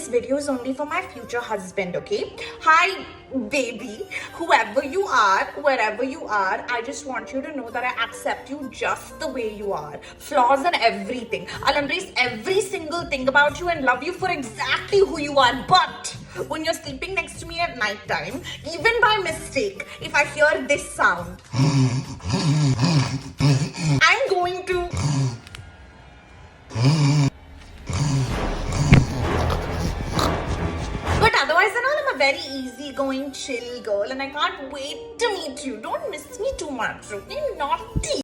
this video is only for my future husband, okay? Hi, baby. Whoever you are, wherever you are, I just want you to know that I accept you just the way you are. Flaws and everything. I'll embrace every single thing about you and love you for exactly who you are. But when you're sleeping next to me at night time, even by mistake, if I hear this sound, I'm going to... But otherwise and all, I'm a very easygoing, chill girl and I can't wait to meet you. Don't miss me too much, okay? Naughty.